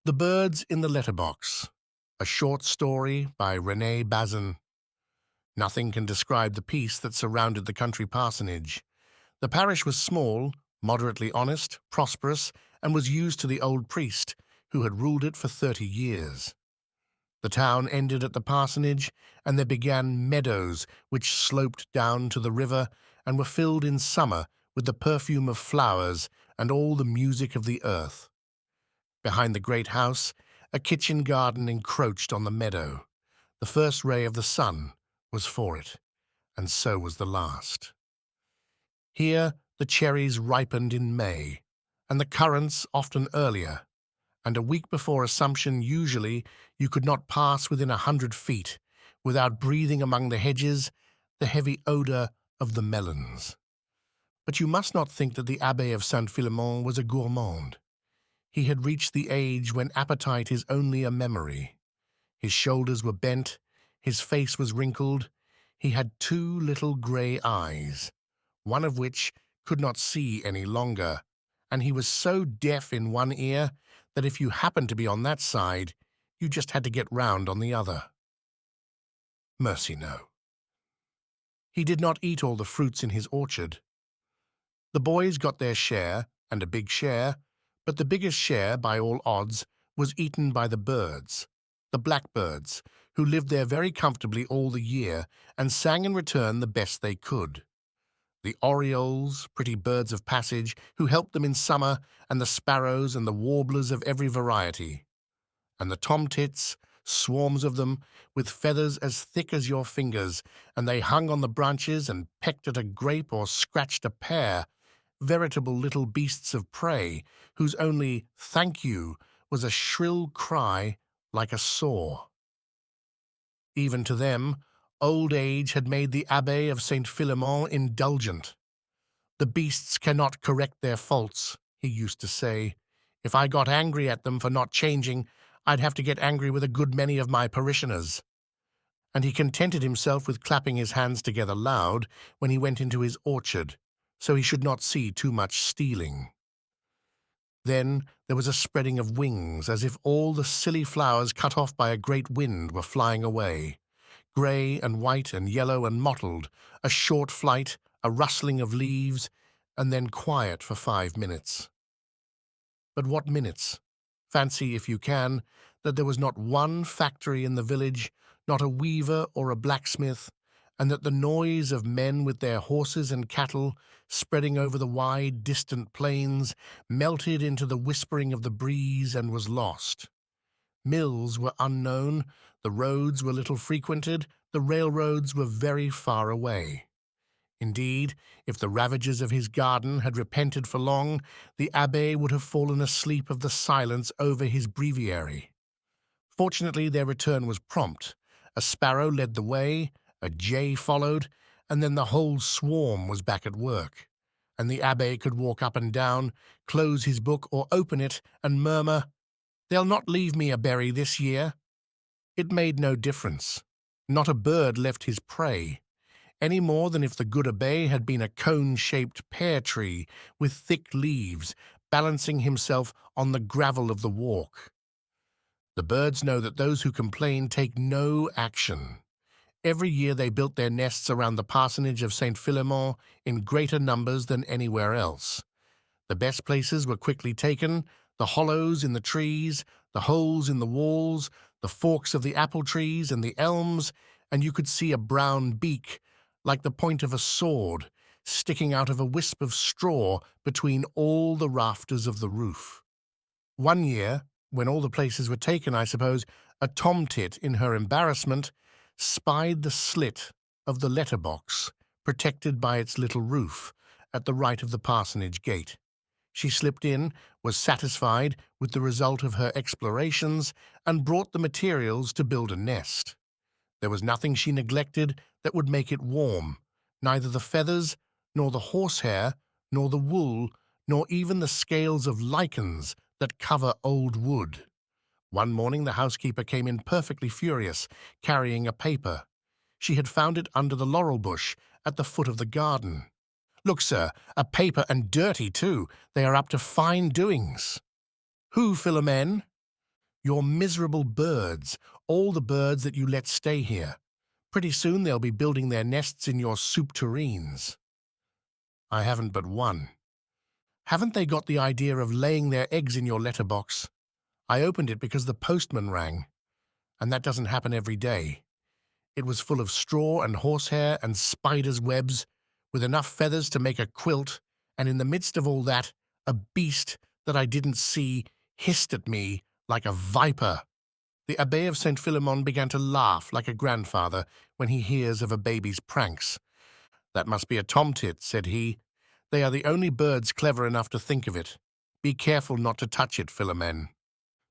The Birds in the Letterbox, a short story by Rene Bazin. Nothing can describe the peace that surrounded the country parsonage. The parish was small, moderately honest, prosperous, and was used to the old priest, who had ruled it for 30 years. The town ended at the parsonage, and there began meadows which sloped down to the river and were filled in summer with the perfume of flowers and all the music of the earth. Behind the great house, a kitchen garden encroached on the meadow. The first ray of the sun was for it, and so was the last. Here the cherries ripened in May, and the currants often earlier, and a week before Assumption usually you could not pass within 100 feet without breathing among the hedges the heavy odour of the melons. But you must not think that the Abbé of St. Philémon was a gourmand. He had reached the age when appetite is only a memory. His shoulders were bent, his face was wrinkled, he had 2 little grey eyes, one of which could not see any longer, and he was so deaf in one ear that if you happened to be on that side, you just had to get round on the other. Mercy, no. He did not eat all the fruits in his orchard. The boys got their share, and a big share, but the biggest share, by all odds, was eaten by the birds, the blackbirds, who lived there very comfortably all the year and sang in return the best they could. The orioles, pretty birds of passage, who helped them in summer, and the sparrows and the warblers of every variety. And the tomtits, swarms of them, with feathers as thick as your fingers, and they hung on the branches and pecked at a grape or scratched a pear, veritable little beasts of prey, whose only "thank you" was a shrill cry like a saw. Even to them, old age had made the Abbé of St. Philémon indulgent. "The beasts cannot correct their faults," he used to say. "If I got angry at them for not changing, I'd have to get angry with a good many of my parishioners." And he contented himself with clapping his hands together loud when he went into his orchard, so he should not see too much stealing. Then there was a spreading of wings, as if all the silly flowers cut off by a great wind were flying away. Grey and white and yellow and mottled, a short flight, a rustling of leaves, and then quiet for 5 minutes. But what minutes? Fancy, if you can, that there was not one factory in the village, not a weaver or a blacksmith, and that the noise of men with their horses and cattle, spreading over the wide, distant plains, melted into the whispering of the breeze and was lost. Mills were unknown, the roads were little frequented, the railroads were very far away. Indeed, if the ravagers of his garden had repented for long, the abbé would have fallen asleep of the silence over his breviary. Fortunately, their return was prompt. A sparrow led the way, a jay followed, and then the whole swarm was back at work, and the abbé could walk up and down, close his book or open it, and murmur, "They'll not leave me a berry this year." It made no difference. Not a bird left his prey, any more than if the good abbé had been a cone-shaped pear tree with thick leaves, balancing himself on the gravel of the walk. The birds know that those who complain take no action. Every year they built their nests around the parsonage of St. Philémon in greater numbers than anywhere else. The best places were quickly taken, the hollows in the trees, the holes in the walls, the forks of the apple trees and the elms, and you could see a brown beak, like the point of a sword, sticking out of a wisp of straw between all the rafters of the roof. One year, when all the places were taken, I suppose, a tomtit, in her embarrassment, spied the slit of the letterbox, protected by its little roof, at the right of the parsonage gate. She slipped in, was satisfied with the result of her explorations, and brought the materials to build a nest. There was nothing she neglected that would make it warm, neither the feathers, nor the horsehair, nor the wool, nor even the scales of lichens that cover old wood. One morning the housekeeper came in perfectly furious, carrying a paper. She had found it under the laurel bush at the foot of the garden. "Look, sir, a paper, and dirty too. They are up to fine doings." "Who, Philémon?" Your miserable birds, all the birds that you let stay here. Pretty soon they'll be building their nests in your soup tureens. I haven't but one. Haven't they got the idea of laying their eggs in your letterbox? I opened it because the postman rang, and that doesn't happen every day. It was full of straw and horsehair and spiders' webs, with enough feathers to make a quilt, and in the midst of all that, a beast that I didn't see hissed at me like a viper. The Abbé of St. Philémon began to laugh like a grandfather when he hears of a baby's pranks. "That must be a tomtit," said he. "They are the only birds clever enough to think of it. Be careful not to touch it, Philémon."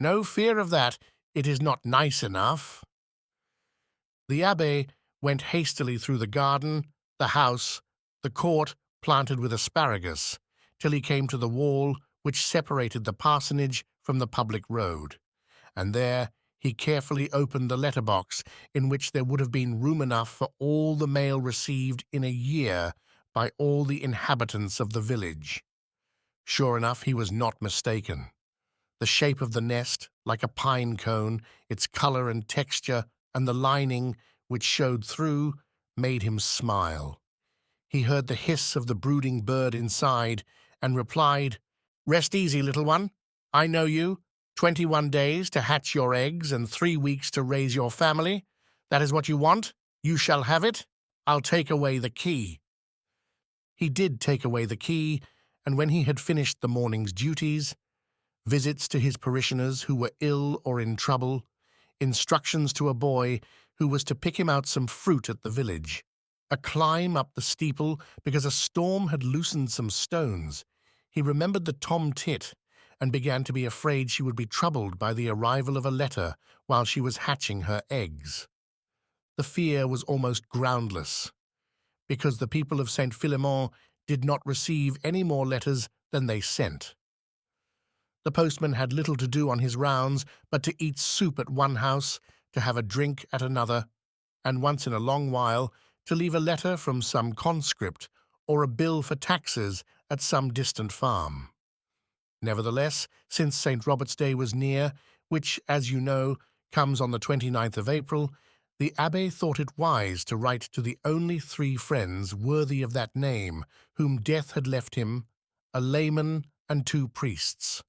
"No fear of that. It is not nice enough." The abbé went hastily through the garden, the house, the court planted with asparagus, till he came to the wall which separated the parsonage from the public road, and there he carefully opened the letterbox in which there would have been room enough for all the mail received in a year by all the inhabitants of the village. Sure enough, he was not mistaken. The shape of the nest, like a pine cone, its color and texture, and the lining which showed through, made him smile. He heard the hiss of the brooding bird inside, and replied, "Rest easy, little one. I know you. 21 days to hatch your eggs and 3 weeks to raise your family. That is what you want? You shall have it. I'll take away the key." He did take away the key, and when he had finished the morning's duties, visits to his parishioners who were ill or in trouble, instructions to a boy who was to pick him out some fruit at the village, a climb up the steeple because a storm had loosened some stones, he remembered the tomtit and began to be afraid she would be troubled by the arrival of a letter while she was hatching her eggs. The fear was almost groundless, because the people of St. Philémon did not receive any more letters than they sent. The postman had little to do on his rounds but to eat soup at one house, to have a drink at another, and once in a long while to leave a letter from some conscript or a bill for taxes at some distant farm. Nevertheless, since St. Robert's Day was near, which, as you know, comes on the 29th of April, the abbé thought it wise to write to the only 3 friends worthy of that name whom death had left him, a layman and 2 priests.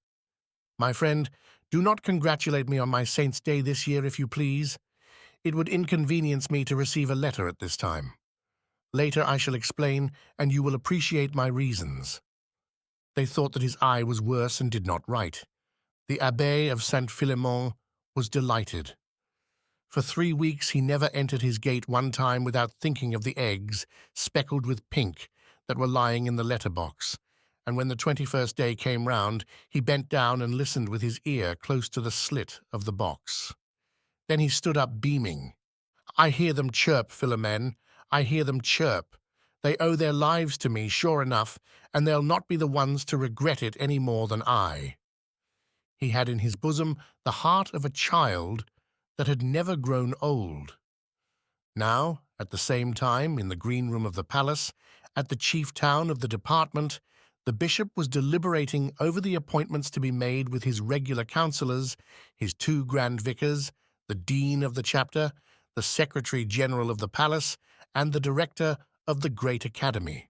"My friend, do not congratulate me on my saint's day this year, if you please. It would inconvenience me to receive a letter at this time. Later I shall explain, and you will appreciate my reasons." They thought that his eye was worse and did not write. The Abbé of St. Philémon was delighted. For 3 weeks he never entered his gate one time without thinking of the eggs, speckled with pink, that were lying in the letterbox, and when the 21st day came round, he bent down and listened with his ear close to the slit of the box. Then he stood up beaming. "I hear them chirp, Philémon. I hear them chirp. They owe their lives to me, sure enough, and they'll not be the ones to regret it any more than I." He had in his bosom the heart of a child that had never grown old. Now, at the same time, in the green room of the palace, at the chief town of the department, the bishop was deliberating over the appointments to be made with his regular councillors, his 2 grand vicars, the dean of the chapter, the secretary-general of the palace, and the director of the great academy.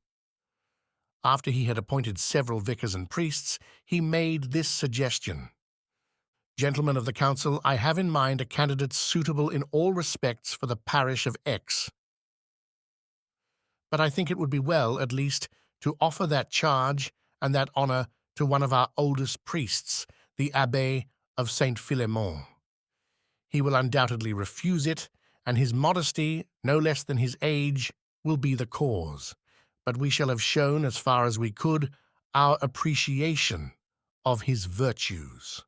After he had appointed several vicars and priests, he made this suggestion: "Gentlemen of the council, I have in mind a candidate suitable in all respects for the parish of X. But I think it would be well, at least, to offer that charge and that honor to one of our oldest priests, the Abbé of St. Philémon. He will undoubtedly refuse it, and his modesty, no less than his age, will be the cause. But we shall have shown, as far as we could, our appreciation of his virtues."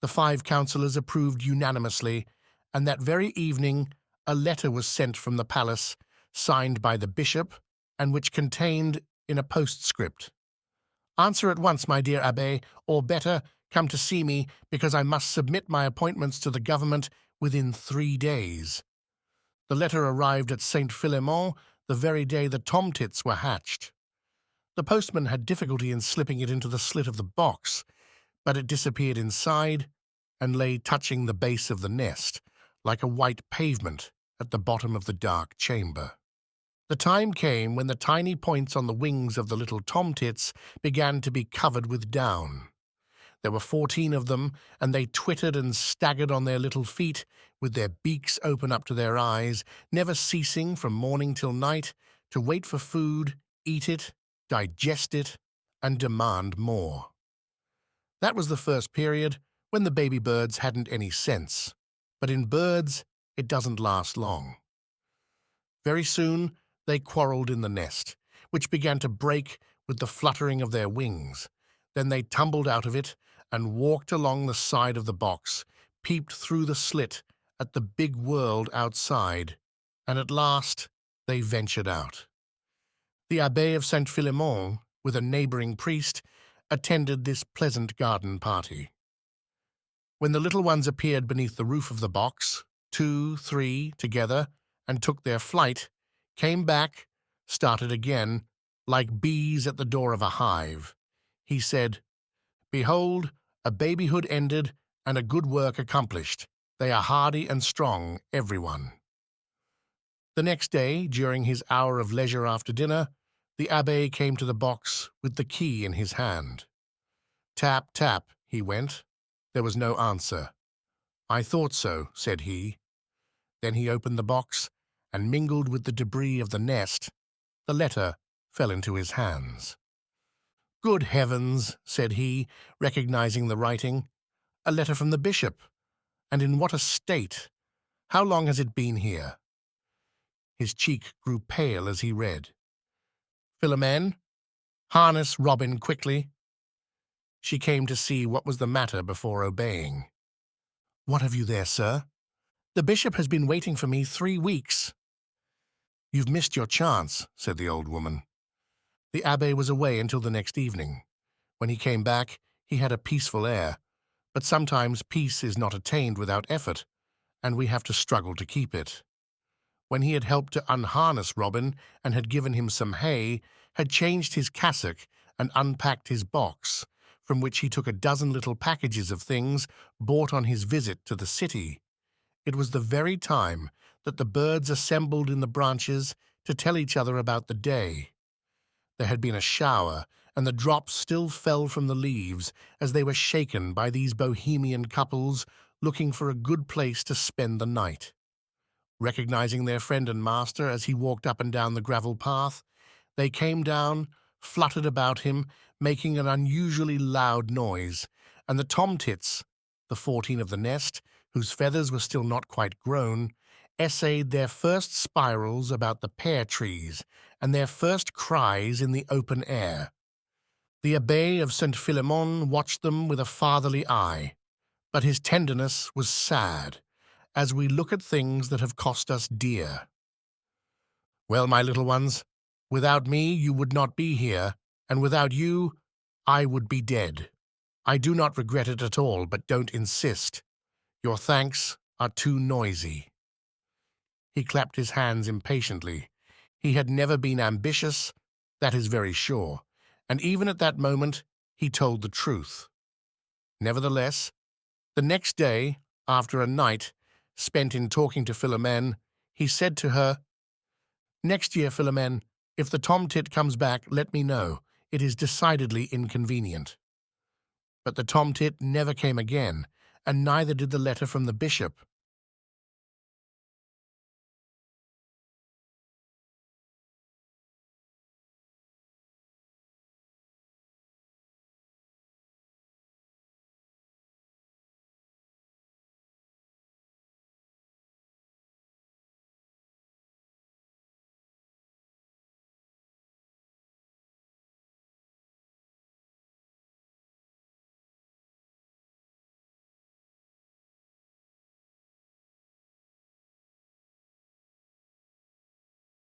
The 5 councillors approved unanimously, and that very evening a letter was sent from the palace, signed by the bishop, and which contained, in a postscript, "Answer at once, my dear abbé, or better, come to see me, because I must submit my appointments to the government within 3 days." The letter arrived at St. Philémon the very day the tomtits were hatched. The postman had difficulty in slipping it into the slit of the box, but it disappeared inside, and lay touching the base of the nest, like a white pavement at the bottom of the dark chamber. The time came when the tiny points on the wings of the little tomtits began to be covered with down. There were 14 of them, and they twittered and staggered on their little feet, with their beaks open up to their eyes, never ceasing from morning till night to wait for food, eat it, digest it, and demand more. That was the first period, when the baby birds hadn't any sense. But in birds, it doesn't last long. Very soon, they quarreled in the nest, which began to break with the fluttering of their wings. Then they tumbled out of it and walked along the side of the box, peeped through the slit at the big world outside, and at last they ventured out. The Abbé of St. Philémon, with a neighboring priest, attended this pleasant garden party. When the little ones appeared beneath the roof of the box, 2, 3 together, and took their flight, came back, started again, like bees at the door of a hive. He said, "Behold, a babyhood ended and a good work accomplished. They are hardy and strong, everyone." The next day, during his hour of leisure after dinner, the abbé came to the box with the key in his hand. Tap, tap, he went. There was no answer. "I thought so," said he. Then he opened the box, and mingled with the debris of the nest, the letter fell into his hands. "Good heavens," said he, recognizing the writing. "A letter from the bishop. And in what a state! How long has it been here?" His cheek grew pale as he read. "Philémon, harness Robin quickly." She came to see what was the matter before obeying. "What have you there, sir?" "The bishop has been waiting for me 3 weeks." "You've missed your chance," said the old woman. The abbé was away until the next evening. When he came back, he had a peaceful air, but sometimes peace is not attained without effort, and we have to struggle to keep it. When he had helped to unharness Robin and had given him some hay, had changed his cassock and unpacked his box, from which he took a dozen little packages of things bought on his visit to the city, it was the very time that the birds assembled in the branches to tell each other about the day. There had been a shower, and the drops still fell from the leaves as they were shaken by these bohemian couples looking for a good place to spend the night. Recognizing their friend and master as he walked up and down the gravel path, they came down, fluttered about him, making an unusually loud noise, and the tomtits, the 14 of the nest, whose feathers were still not quite grown, essayed their first spirals about the pear trees and their first cries in the open air. The Abbé of St. Philémon watched them with a fatherly eye, but his tenderness was sad, as we look at things that have cost us dear. "Well, my little ones, without me you would not be here, and without you I would be dead. I do not regret it at all, but don't insist. Your thanks are too noisy." He clapped his hands impatiently. He had never been ambitious, that is very sure, and even at that moment he told the truth. Nevertheless, the next day, after a night spent in talking to Philémon, he said to her, "Next year, Philémon, if the tomtit comes back, let me know. It is decidedly inconvenient." But the tomtit never came again, and neither did the letter from the bishop.